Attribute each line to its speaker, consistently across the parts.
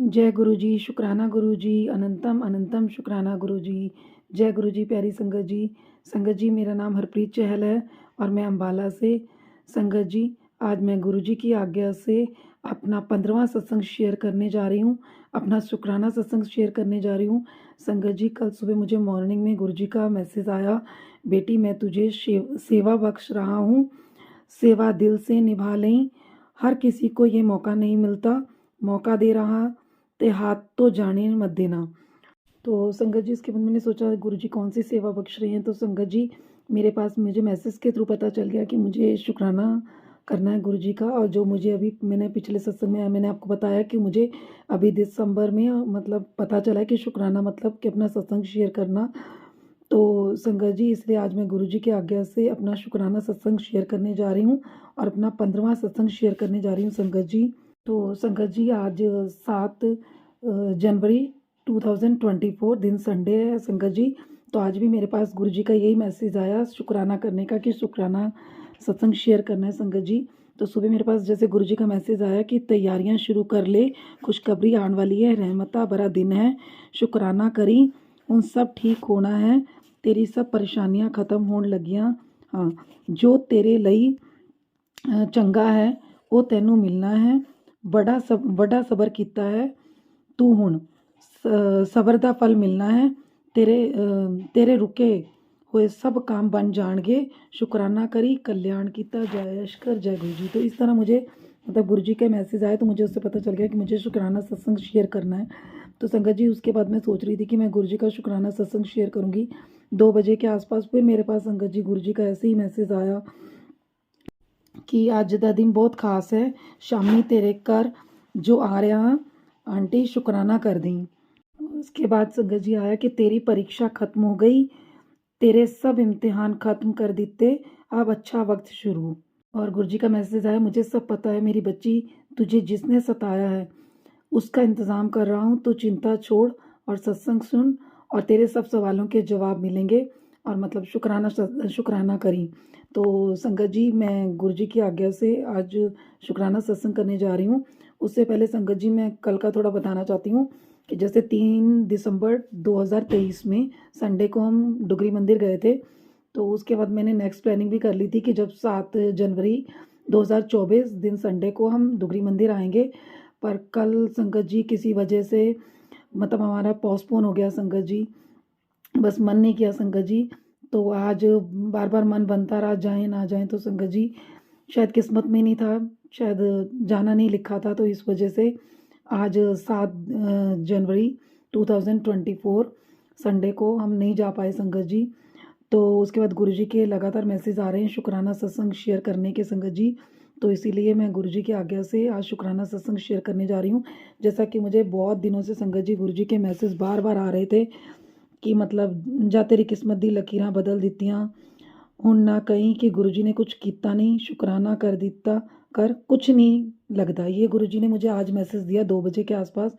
Speaker 1: जय गुरु जी, शुकराना गुरु जी, अनंतम अनंतम शुकराना गुरु जी। जय गुरु जी, प्यारी संगत जी। संगत जी, मेरा नाम हरप्रीत चहल है और मैं अम्बाला से। संगत जी, आज मैं गुरु जी की आज्ञा से अपना 15वां सत्संग शेयर करने जा रही हूँ, अपना शुकराना सत्संग शेयर करने जा रही हूँ। संगत जी, कल सुबह मुझे मॉर्निंग में गुरु जी का मैसेज आया, बेटी मैं तुझे सेवा बख्श रहा हूँ, सेवा दिल से निभा लें, हर किसी को ये मौका नहीं मिलता, मौका दे रहा ते हाथ तो जाने मत देना। तो संगत जी, इसके बाद मैंने सोचा गुरु जी कौन सी सेवा बख्श रहे हैं, तो संगत जी मेरे पास मुझे मैसेज के थ्रू पता चल गया कि मुझे शुकराना करना है गुरु जी का। और जो मुझे अभी मैंने पिछले सत्संग में मैंने आपको बताया कि मुझे अभी दिसंबर में मतलब पता चला है कि शुकराना मतलब कि अपना सत्संग शेयर करना। तो संगत जी, इसलिए आज मैं गुरु जी की आज्ञा से अपना शुकराना सत्संग शेयर करने जा रही हूँ और अपना 15वां सत्संग शेयर करने जा रही हूँ संगत जी। तो संगत जी, आज 7 जनवरी 2024 दिन संडे है संगत जी। तो आज भी मेरे पास गुरु जी का यही मैसेज आया शुकराना करने का कि शुकराना सत्संग शेयर करना है संगत जी। तो सुबह मेरे पास जैसे गुरु जी का मैसेज आया कि तैयारियां शुरू कर ले, खुशखबरी आने वाली है, रहमता भरा दिन है, शुकराना करी, उन सब ठीक होना है, तेरी सब परेशानियां खत्म होने लगियां। हाँ, जो तेरे ਲਈ ਚੰਗਾ ਹੈ ਉਹ ਤੈਨੂੰ ਮਿਲਣਾ ਹੈ, ਵੱਡਾ ਸਬਰ ਕੀਤਾ ਹੈ ਤੂੰ ਹੁਣ, ਸਬਰ ਦਾ ਫਲ ਮਿਲਣਾ है, तेरे रुके हुए सब काम बन जाएंगे, शुकराना करी कल्याण कीता, जय अशकर जय गुरु जी। तो इस तरह मुझे मतलब गुरु जी का मैसेज आया तो मुझे उससे पता चल गया कि मुझे शुकराना सत्संग शेयर करना है। तो संगत जी, उसके बाद मैं सोच रही थी कि मैं गुरु जी का शुकराना सत्संग शेयर करूँगी 2 बजे के आसपास। फिर मेरे पास संगत जी गुरु जी का ऐसे ही मैसेज आया कि ਅੱਜ ਦਾ ਦਿਨ ਬਹੁਤ ਖਾਸ ਹੈ, शामी तेरे घर जो आ रहा आंटी शुकराना कर दी। उसके बाद संगत जी आया कि तेरी परीक्षा खत्म हो गई, तेरे सब इम्तिहान खत्म कर दिते, अब अच्छा वक्त शुरू। और गुरु जी का मैसेज आया, मुझे सब पता है मेरी बच्ची, तुझे जिसने सताया है उसका इंतज़ाम कर रहा हूँ, तो चिंता छोड़ और सत्संग सुन और तेरे सब सवालों के जवाब मिलेंगे। और मतलब शुकराना करी। तो संगत जी, मैं गुरु जी की आज्ञा से आज शुकराना सत्संग करने जा रही हूँ। उससे पहले संगत जी, मैं कल का थोड़ा बताना चाहती हूँ कि जैसे 3 दिसंबर 2023 में संडे को हम डुगरी मंदिर गए थे। तो उसके बाद मैंने नेक्स्ट प्लानिंग भी कर ली थी कि जब 7 जनवरी 2024 दिन संडे को हम डुगरी मंदिर आएंगे। पर कल संगत जी किसी वजह से मतलब हमारा पोस्टपोन हो गया संगत जी, बस मन नहीं किया संगत जी। तो आज बार बार मन बनता रहा जाएं ना जाएं, तो संगत जी शायद किस्मत में नहीं था, शायद जाना नहीं लिखा था, तो इस वजह से आज 7 जनवरी 2024 संडे को हम नहीं जा पाए संगत जी। तो उसके बाद गुरु जी के लगातार मैसेज आ रहे हैं शुकराना सत्संग शेयर करने के संगत जी। तो इसीलिए मैं गुरु जी की आज्ञा से आज शुकराना सत्संग शेयर करने जा रही हूँ। जैसा कि मुझे बहुत दिनों से संगत जी गुरु जी के मैसेज बार बार आ रहे थे कि मतलब जा तेरी किस्मत दी लकीरां बदल दित्तियां, ਹੁਣ ना कहीं कि गुरु जी ने कुछ किया नहीं, शुकराना कर दिता कर कुछ नहीं लगता। ये गुरु जी ने मुझे आज मैसेज दिया 2 बजे के आसपास।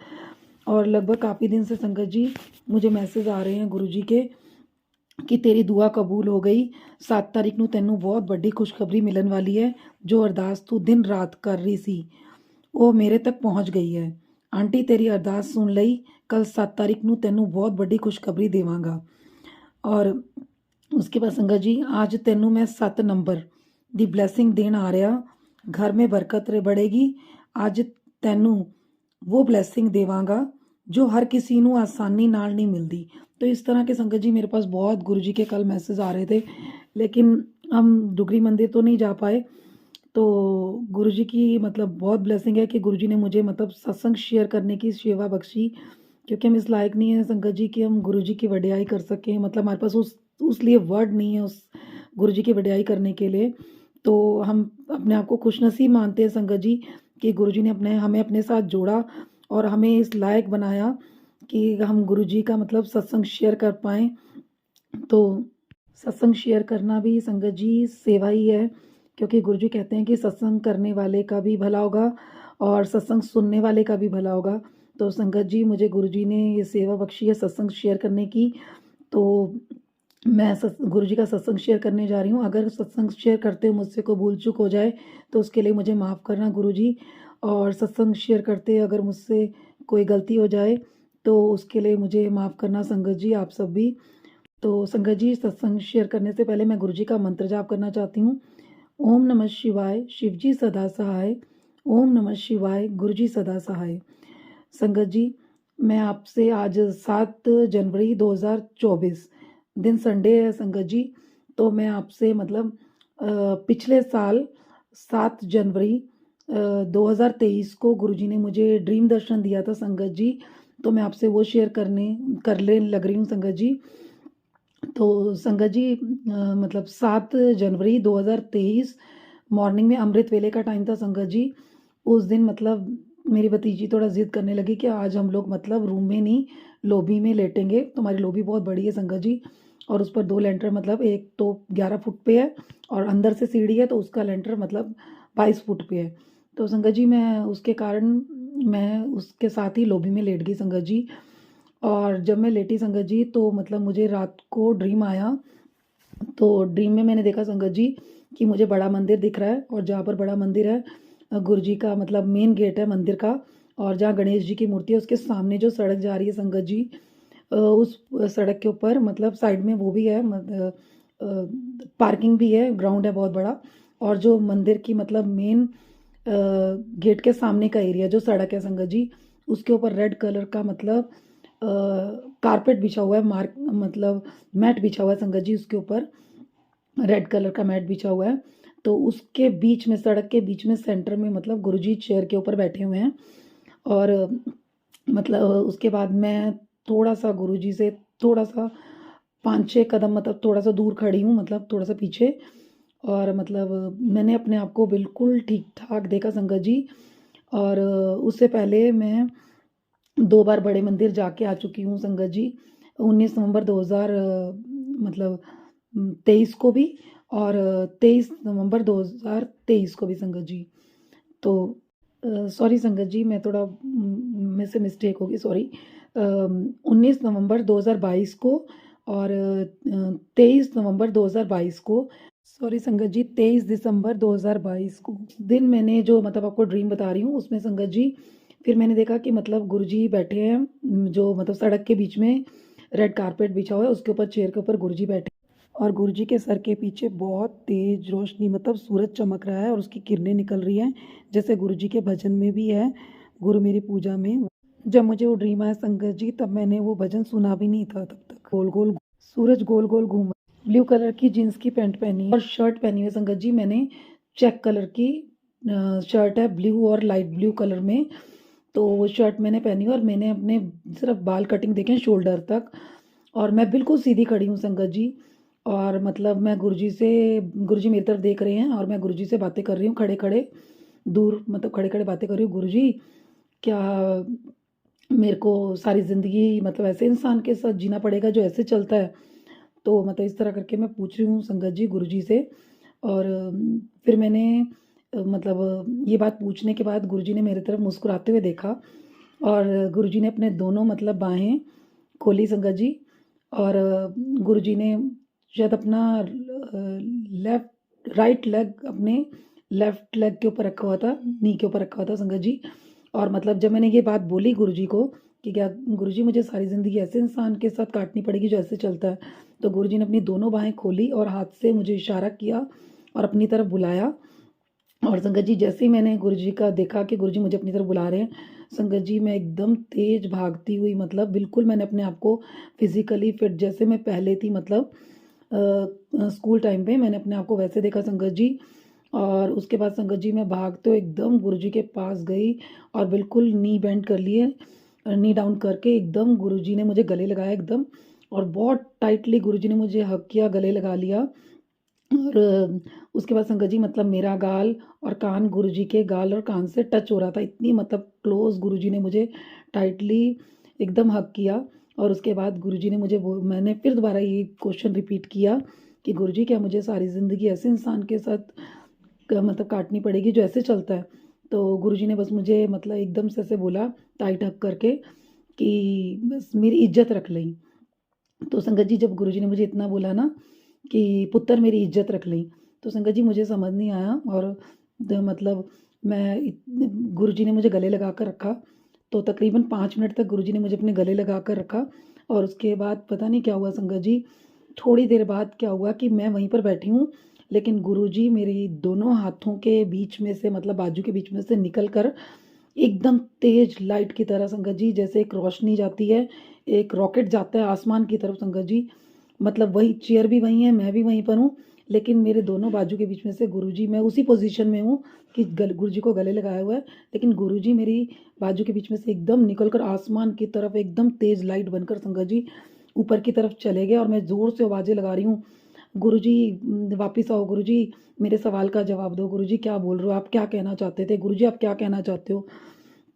Speaker 1: और लगभग काफ़ी दिन से संगत जी मुझे मैसेज आ रहे हैं गुरु जी के कि तेरी दुआ कबूल हो गई, 7 तारीख ਨੂੰ ਤੈਨੂੰ ਬਹੁਤ ਵੱਡੀ ਖੁਸ਼ਖਬਰੀ ਮਿਲਣ ਵਾਲੀ ਹੈ, ਜੋ ਅਰਦਾਸ ਤੂੰ ਦਿਨ ਰਾਤ ਕਰ ਰਹੀ ਸੀ ਉਹ ਮੇਰੇ ਤੱਕ ਪਹੁੰਚ ਗਈ ਹੈ। ਆਂਟੀ ਤੇਰੀ ਅਰਦਾਸ ਸੁਣ ਲਈ, ਕੱਲ 7 ਤਾਰੀਖ ਨੂੰ ਤੈਨੂੰ ਬਹੁਤ ਵੱਡੀ ਖੁਸ਼ਖਬਰੀ ਦੇਵਾਂਗਾ। और उसके बाद संगत जी, आज तेनू मैं 7 नंबर दी ब्लैसिंग देन आ रहा, घर में बरकत बढ़ेगी, आज तेनू वो ब्लैसिंग देवांगा जो हर किसी नू आसानी नाल नहीं मिलती। तो इस तरह के संगत जी मेरे पास बहुत गुरु जी के कल मैसेज आ रहे थे, लेकिन हम डुगरी मंदिर तो नहीं जा पाए। तो गुरु जी की मतलब बहुत ब्लेसिंग है कि गुरु जी ने मुझे मतलब सत्संग शेयर करने की सेवा बख्शी, क्योंकि हम इस लायक नहीं है संगत जी कि हम गुरु जी की वडियाई कर सकें। मतलब हमारे पास उस लिए वर्ड नहीं है उस गुरु जी की वडियाई करने के लिए। तो हम अपने आप को खुशनसीब मानते हैं संगत जी कि गुरु जी ने हमें अपने साथ जोड़ा और हमें इस लायक बनाया कि हम गुरु जी का मतलब सत्संग शेयर कर पाएँ। तो सत्संग शेयर करना भी संगत जी सेवा ही है, क्योंकि गुरु जी कहते हैं कि सत्संग करने वाले का भी भला होगा और सत्संग सुनने वाले का भी भला होगा। तो संगत जी, मुझे गुरु जी ने ये सेवा बख्शी है सत्संग शेयर करने की। तो मैं गुरु जी का सत्संग शेयर करने जा रही हूँ। अगर सत्संग शेयर करते हुए मुझसे कोई भूल चूक हो जाए तो उसके लिए मुझे माफ़ करना गुरु जी। और सत्संग शेयर करते अगर मुझसे कोई गलती हो जाए तो उसके लिए मुझे माफ़ करना संगत जी, आप सब भी। तो संगत जी, सत्संग शेयर करने से पहले मैं गुरु जी का मंत्र जाप करना चाहती हूँ। ओम नमः शिवाय, शिव जी सदा सहाय। ओम नमः शिवाय, गुरु जी सदा सहाय। संगत जी, मैं आपसे आज 7 जनवरी 2024 दिन संडे है संगत जी, तो मैं आपसे मतलब पिछले साल 7 जनवरी 2023 को गुरुजी ने मुझे ड्रीम दर्शन दिया था संगत जी, तो मैं आपसे वो शेयर करने लग रही हूँ संगत जी। तो संगत जी मतलब 7 जनवरी 2023 मॉर्निंग में अमृत वेले का टाइम था संगत जी। उस दिन मतलब मेरी भतीजी थोड़ा ज़िद करने लगी कि आज हम लोग मतलब रूम में नहीं, लॉबी में लेटेंगे। तो हमारी लॉबी बहुत बड़ी है संगत जी, और उस पर 2 लेंटर मतलब एक तो 11 फुट पे है और अंदर से सीढ़ी है, तो उसका लेंटर मतलब 22 फुट पे है। तो संगत जी मैं उसके कारण मैं उसके साथ ही लॉबी में लेट गई संगत जी। और जब मैं लेटी संगत जी तो मतलब मुझे रात को ड्रीम आया। तो ड्रीम में मैंने देखा संगत जी कि मुझे बड़ा मंदिर दिख रहा है, और जहाँ पर बड़ा मंदिर है गुरु जी का मतलब मेन गेट है मंदिर का, और जहाँ गणेश जी की मूर्ति है उसके सामने जो सड़क जा रही है संगत जी, उस सड़क के ऊपर मतलब साइड में वो भी है पार्किंग भी है, ग्राउंड है बहुत बड़ा। और जो मंदिर की मतलब मेन गेट के सामने का एरिया जो सड़क है संगत जी, उसके ऊपर रेड कलर का मतलब कारपेट बिछा हुआ है, मार्क मतलब मैट बिछा हुआ है संगत जी, उसके ऊपर रेड कलर का मैट बिछा हुआ है। तो उसके बीच में, सड़क के बीच में सेंटर में मतलब गुरुजी चेयर के ऊपर बैठे हुए हैं। और मतलब उसके बाद मैं थोड़ा-सा गुरुजी से थोड़ा-सा 5-6 कदम मतलब थोड़ा-सा दूर खड़ी हूँ, मतलब थोड़ा-सा पीछे। और मतलब मैंने अपने आप को बिल्कुल ठीक-ठाक देखा संगत जी। और उससे पहले मैं 2 बार बड़े मंदिर जाके आ चुकी हूँ संगत जी। 19 नवंबर 2000 मतलब 23 को भी, और 23 नवंबर 2023 को भी संगत जी। तो सॉरी संगत जी, मैं थोड़ा मेरे से मिस्टेक हो गई, सॉरी। 19 नवंबर 2022 को और 23 नवंबर 2022 को, सॉरी संगत जी, 23 दिसंबर 2022 को दिन मैंने जो मतलब आपको ड्रीम बता रही हूँ उसमें संगत जी, फिर मैंने देखा कि मतलब गुरुजी बैठे हैं, जो मतलब सड़क के बीच में रेड कारपेट बिछा हुआ है, उसके ऊपर चेयर के ऊपर गुरुजी बैठे, और गुरुजी के सर के पीछे बहुत तेज रोशनी मतलब सूरज चमक रहा है और उसकी किरणें निकल रही हैं, जैसे गुरुजी के भजन में भी है, गुरु मेरी पूजा में। जब मुझे वो ड्रीम आया संगत जी, तब मैंने वो भजन सुना भी नहीं था तब तक। गोल गोल सूरज गोल गोल घूम, ब्लू कलर की जीन्स की पैंट पहनी है और शर्ट पहनी हुई है संगत जी, मैंने चेक कलर की शर्ट है ब्लू और लाइट ब्लू कलर में। तो वो शर्ट मैंने पहनी और मैंने अपने सिर्फ बाल कटिंग देखे हैं शोल्डर तक, और मैं बिल्कुल सीधी खड़ी हूँ संगत जी। और मतलब मैं गुरुजी मेरी तरफ देख रहे हैं और मैं गुरुजी से बातें कर रही हूँ खड़े खड़े, दूर मतलब खड़े खड़े बातें कर रही हूँ। गुरुजी, क्या मेरे को सारी ज़िंदगी मतलब ऐसे इंसान के साथ जीना पड़ेगा जो ऐसे चलता है? तो मतलब इस तरह करके मैं पूछ रही हूँ संगत जी गुरुजी से। और फिर मैंने मतलब ये बात पूछने के बाद गुरुजी ने मेरी तरफ मुस्कुराते हुए देखा, और गुरुजी ने अपने दोनों मतलब बाहें खोली संगत जी। और गुरुजी ने शायद अपना राइट लेग अपने लेफ्ट लेग के ऊपर रखा हुआ था, नी के ऊपर रखा हुआ था संगत जी। और मतलब जब मैंने ये बात बोली गुरुजी को कि क्या गुरुजी मुझे सारी ज़िंदगी ऐसे इंसान के साथ काटनी पड़ेगी जो ऐसे चलता है, तो गुरुजी ने अपनी दोनों बाहें खोली और हाथ से मुझे इशारा किया और अपनी तरफ बुलाया। और संगत जी जैसे ही मैंने गुरुजी का देखा कि गुरुजी मुझे अपनी तरफ बुला रहे हैं, संगत जी मैं एकदम तेज़ भागती हुई मतलब बिल्कुल मैंने अपने आप को फिज़िकली फिट जैसे मैं पहले थी मतलब स्कूल टाइम पे मैंने अपने आप को वैसे देखा संगत जी। और उसके बाद संगत जी मैं भागते हुए एकदम गुरुजी के पास गई और बिल्कुल नी बेंड कर लिए, नी डाउन करके एकदम गुरुजी ने मुझे गले लगाया एकदम, और बहुत टाइटली गुरुजी ने मुझे हग किया, गले लगा लिया। और उसके बाद संगत जी मतलब मेरा गाल और कान गुरुजी के गाल और कान से टच हो रहा था, इतनी मतलब क्लोज़ गुरुजी ने मुझे टाइटली एकदम हग किया। और उसके बाद गुरुजी ने मुझे वो मैंने फिर दोबारा ये क्वेश्चन रिपीट किया कि गुरुजी क्या मुझे सारी ज़िंदगी ऐसे इंसान के साथ मतलब काटनी पड़ेगी जो ऐसे चलता है? तो गुरुजी ने बस मुझे मतलब एकदम से ऐसे बोला टाइट हग करके कि बस मेरी इज़्ज़त रख लई। तो संगत जी जब गुरुजी ने मुझे इतना बोला ना कि पुत्र मेरी इज़्ज़त रख लई, तो संगत जी मुझे समझ नहीं आया। और मतलब मैं गुरुजी ने मुझे गले लगा कर रखा, तो तकरीबन 5 मिनट तक गुरुजी ने मुझे अपने गले लगा कर रखा और उसके बाद पता नहीं क्या हुआ संगत जी, थोड़ी देर बाद क्या हुआ कि मैं वहीं पर बैठी हूँ, लेकिन गुरुजी मेरी दोनों हाथों के बीच में से मतलब बाजू के बीच में से निकल कर एकदम तेज़ लाइट की तरह संगत जी, जैसे एक रोशनी जाती है, एक रॉकेट जाता है आसमान की तरफ संगत जी, मतलब वही चेयर भी वही है, मैं भी वहीं पर हूँ, लेकिन मेरे दोनों बाजू के बीच में से गुरुजी, मैं उसी पोज़ीशन में हूँ कि गुरुजी को गले लगाया हुआ है, लेकिन गुरुजी मेरी बाजू के बीच में से एकदम निकल कर आसमान की तरफ एकदम तेज़ लाइट बनकर संगत जी ऊपर की तरफ चले गए और मैं ज़ोर से आवाज़ें लगा रही हूँ, गुरुजी वापिस आओ, गुरुजी मेरे सवाल का जवाब दो, गुरुजी क्या बोल रहे हो, आप क्या कहना चाहते थे, गुरुजी आप क्या कहना चाहते हो?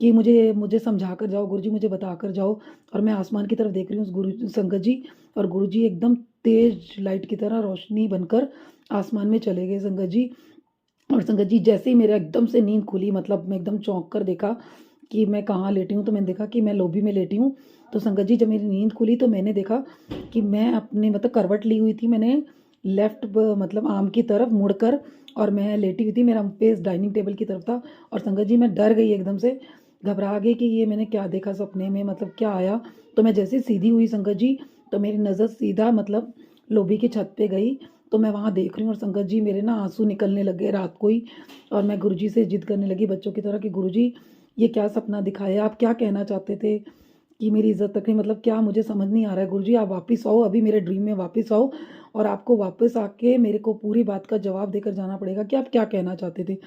Speaker 1: कि मुझे मुझे समझा कर जाओ गुरुजी, मुझे बता कर जाओ। और मैं आसमान की तरफ देख रही हूँ उस गुरु संगत जी, और गुरुजी एकदम तेज़ लाइट की तरह रोशनी बनकर आसमान में चले गए संगत जी। और संगत जी जैसे ही मेरा एकदम से नींद खुली, मतलब मैं एकदम चौंक कर देखा कि मैं कहाँ लेटी हूँ, तो मैंने देखा कि मैं लॉबी में लेटी हूँ। तो संगत जी जब मेरी नींद खुली तो मैंने देखा कि मैं अपने मतलब करवट ली हुई थी मैंने लेफ्ट मतलब आर्म की तरफ मुड़कर, और मैं लेटी हुई थी, मेरा फेस डाइनिंग टेबल की तरफ था। और संगत जी मैं डर गई एकदम से, घबरा गई कि ये मैंने क्या देखा सपने में, मतलब क्या आया। तो मैं जैसे सीधी हुई संगत जी, तो मेरी नज़र सीधा मतलब लॉबी की छत पे गई, तो मैं वहाँ देख रही हूँ और संगत जी मेरे ना आंसू निकलने लग गए रात को ही। और मैं गुरुजी से जिद करने लगी बच्चों की तरह कि गुरुजी ये क्या सपना दिखाया, आप क्या कहना चाहते थे कि मेरी इज़्ज़त तक नहीं, मतलब क्या मुझे समझ नहीं आ रहा है गुरुजी, आप वापस आओ, अभी मेरे ड्रीम में वापस आओ और आपको वापस आके मेरे को पूरी बात का जवाब देकर जाना पड़ेगा कि आप क्या कहना चाहते थे।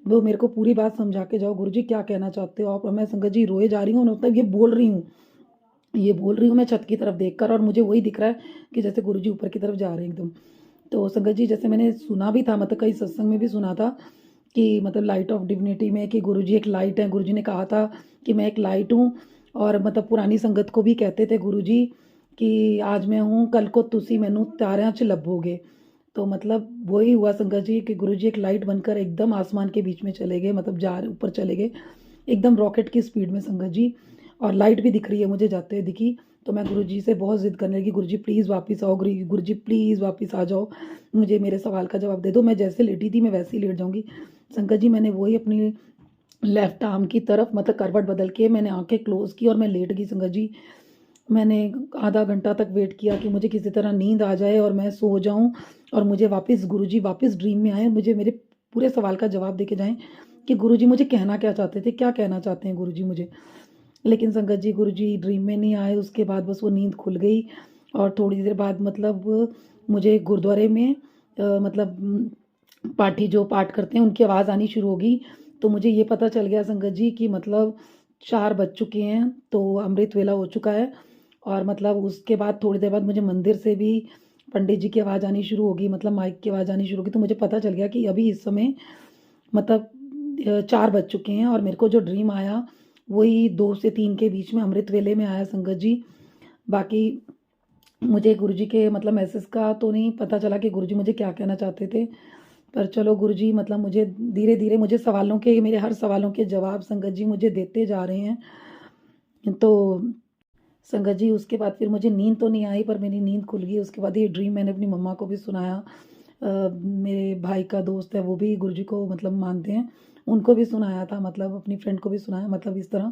Speaker 1: वो मेरे को पूरी बात समझा के जाओ गुरुजी, क्या कहना चाहते हो आप। और मैं संगत जी रोए जा रही हूँ, मतलब ये बोल रही हूँ मैं छत की तरफ देखकर, और मुझे वही दिख रहा है कि जैसे गुरुजी ऊपर की तरफ जा रहे हैं एकदम। तो संगत जी जैसे मैंने सुना भी था, मतलब कई सत्संग में भी सुना था कि मतलब लाइट ऑफ डिविनिटी में कि गुरुजी एक लाइट है, गुरुजी ने कहा था कि मैं एक लाइट हूँ। और मतलब पुरानी संगत को भी कहते थे गुरुजी कि आज मैं हूँ कल को तुसी मैनू तारियां च लभोगे। तो मतलब वही हुआ संगत जी कि गुरुजी एक लाइट बनकर एकदम आसमान के बीच में चले गए, मतलब जा ऊपर चले गए एकदम रॉकेट की स्पीड में संगत जी। और लाइट भी दिख रही है मुझे जाते हुए दिखी। तो मैं गुरुजी से बहुत ज़िद करने लगी, गुरुजी प्लीज़ वापस आओ, गुरुजी प्लीज़ वापस आ जाओ, मुझे मेरे सवाल का जवाब दे दो, मैं जैसे लेटी थी मैं वैसे ही लेट जाऊँगी। संगत जी मैंने वही अपनी लेफ्ट आर्म की तरफ मतलब करवट बदल के मैंने आँखें क्लोज़ की और मैं लेट गई संगत जी। मैंने आधा घंटा तक वेट किया कि मुझे किसी तरह नींद आ जाए और मैं सो जाऊँ और मुझे वापस गुरुजी वापस ड्रीम में आए, मुझे मेरे पूरे सवाल का जवाब दे के जाएँ कि गुरुजी मुझे कहना क्या चाहते थे, क्या कहना चाहते हैं गुरुजी मुझे। लेकिन संगत जी गुरुजी ड्रीम में नहीं आए, उसके बाद बस वो नींद खुल गई। और थोड़ी देर बाद मतलब मुझे गुरुद्वारे में मतलब पाठी जो पाठ करते हैं उनकी आवाज़ आनी शुरू हो गई। तो मुझे ये पता चल गया संगत जी कि मतलब 4 बज चुके हैं, तो अमृत वेला हो चुका है। और मतलब उसके बाद थोड़ी देर बाद मुझे मंदिर से भी पंडित जी की आवाज़ आनी शुरू हो गई, मतलब माइक की आवाज़ आनी शुरू हो गई। तो मुझे पता चल गया कि अभी इस समय मतलब 4 बज चुके हैं और मेरे को जो ड्रीम आया वही 2 से 3 के बीच में अमृत वेले में आया संगत जी। बाकी मुझे गुरुजी के मतलब मैसेज का तो नहीं पता चला कि गुरुजी मुझे क्या कहना चाहते थे। पर चलो गुरुजी मतलब मुझे धीरे-धीरे मुझे सवालों के मेरे हर सवालों के जवाब संगत जी मुझे देते जा रहे हैं। तो संगत जी उसके बाद फिर मुझे नींद तो नहीं आई पर मेरी नींद खुल गई। उसके बाद ये ड्रीम मैंने अपनी मम्मा को भी सुनाया। मेरे भाई का दोस्त है वो भी गुरुजी को मतलब मानते हैं, उनको भी सुनाया था, मतलब अपनी फ्रेंड को भी सुनाया, मतलब इस तरह।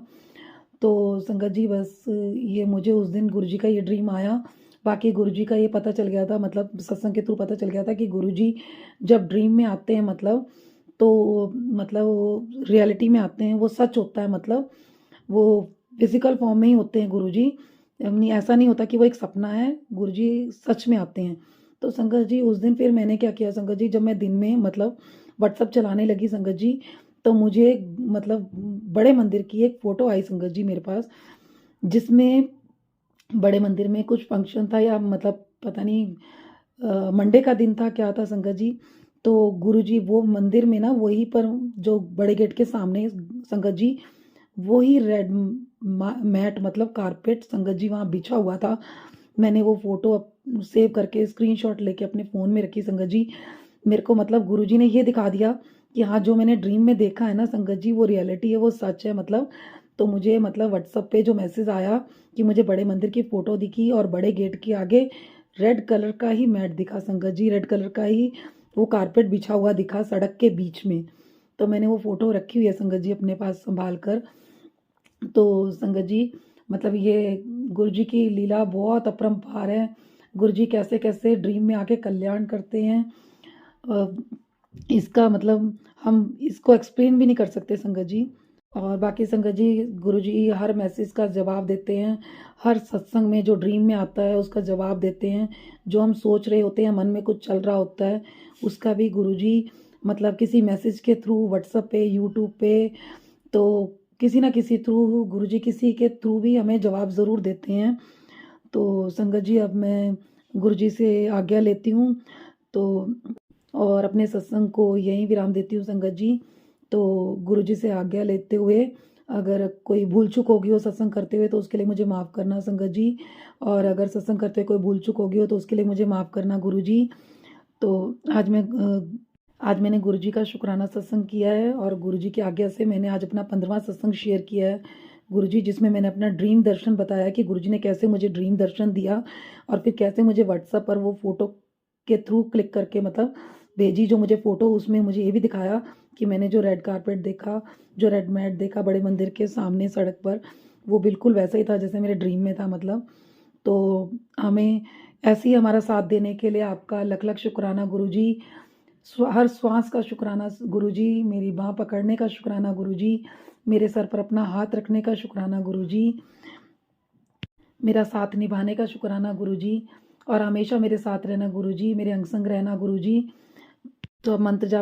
Speaker 1: तो संगत जी बस ये मुझे उस दिन गुरुजी का ये ड्रीम आया। बाकी गुरुजी का ये पता चल गया था, मतलब सत्संग के थ्रू पता चल गया था कि गुरुजी जब ड्रीम में आते हैं मतलब तो मतलब वो रियलिटी में आते हैं, वो सच होता है, मतलब वो फिज़िकल फॉर्म में ही होते हैं गुरुजी। नहीं ऐसा नहीं होता कि वो एक सपना है, गुरुजी सच में आते हैं। तो संगत जी उस दिन फिर मैंने क्या किया संगत जी, जब मैं दिन में मतलब व्हाट्सएप चलाने लगी संगत जी, तो मुझे मतलब बड़े मंदिर की एक फ़ोटो आई संगत जी मेरे पास, जिसमें बड़े मंदिर में कुछ फंक्शन था या मतलब पता नहीं मंडे का दिन था, क्या था संगत जी। तो गुरुजी वो मंदिर में ना वहीं पर जो बड़े गेट के सामने संगत जी वही रेड मैट मतलब कारपेट संगत जी वहाँ बिछा हुआ था। मैंने वो फ़ोटो सेव करके स्क्रीनशॉट लेके अपने फ़ोन में रखी संगत जी। मेरे को मतलब गुरुजी ने ये दिखा दिया कि हाँ, जो मैंने ड्रीम में देखा है ना संगत जी वो रियलिटी है, वो सच है मतलब। तो मुझे मतलब व्हाट्सएप पे जो मैसेज आया कि मुझे बड़े मंदिर की फ़ोटो दिखी और बड़े गेट के आगे रेड कलर का ही मैट दिखा संगत जी, रेड कलर का ही वो कारपेट बिछा हुआ दिखा सड़क के बीच में। तो मैंने वो फ़ोटो रखी हुई है संगत जी अपने पास सँभाल कर। तो संगत जी, मतलब ये गुरु जी की लीला बहुत अपरंपार है। गुरु जी कैसे-कैसे ड्रीम में आके कल्याण करते हैं। अ, इसका मतलब हम इसको एक्सप्लेन भी नहीं कर सकते संगत जी। और बाकी संगत जी, गुरु जी हर मैसेज का जवाब देते हैं। हर सत्संग में जो ड्रीम में आता है उसका जवाब देते हैं। जो हम सोच रहे होते हैं, मन में कुछ चल रहा होता है, उसका भी गुरु जी मतलब किसी मैसेज के थ्रू, व्हाट्सएप पे, यूट्यूब पे, तो किसी ना किसी थ्रू, गुरुजी किसी के थ्रू भी हमें जवाब ज़रूर देते हैं। तो संगत जी, अब मैं गुरुजी से आज्ञा लेती हूँ, तो और अपने सत्संग को यहीं विराम देती हूँ संगत जी। तो गुरुजी से आज्ञा लेते हुए, अगर कोई भूल चूक होगी हो सत्संग करते हुए, तो उसके लिए मुझे माफ़ करना संगत जी। और अगर सत्संग करते हुए कोई भूल चूक होगी हो, तो उसके लिए मुझे माफ़ करना गुरुजी। तो आज मैंने गुरुजी का शुक्राना सत्संग किया है, और गुरुजी की आज्ञा से मैंने आज अपना 15वां सत्संग शेयर किया है गुरुजी, जिसमें मैंने अपना ड्रीम दर्शन बताया कि गुरुजी ने कैसे मुझे ड्रीम दर्शन दिया, और फिर कैसे मुझे व्हाट्सएप पर वो फ़ोटो के थ्रू क्लिक करके मतलब भेजी जो मुझे फ़ोटो, उसमें मुझे ये भी दिखाया कि मैंने जो रेड कारपेट देखा, जो रेड मैट देखा बड़े मंदिर के सामने सड़क पर, वो बिल्कुल वैसा ही था जैसे मेरे ड्रीम में था मतलब। तो हमें ऐसे ही हमारा साथ देने के लिए आपका लख-लख शुक्राना गुरुजी। हर श्वास का शुक्राना गुरुजी, मेरी बाँह पकड़ने का शुक्राना गुरुजी, मेरे सर पर अपना हाथ रखने का शुक्राना गुरुजी, मेरा साथ निभाने का शुक्राना गुरुजी, और हमेशा मेरे साथ रहना गुरुजी, मेरे अंग संग रहना गुरुजी। तो अब मंत्र जाप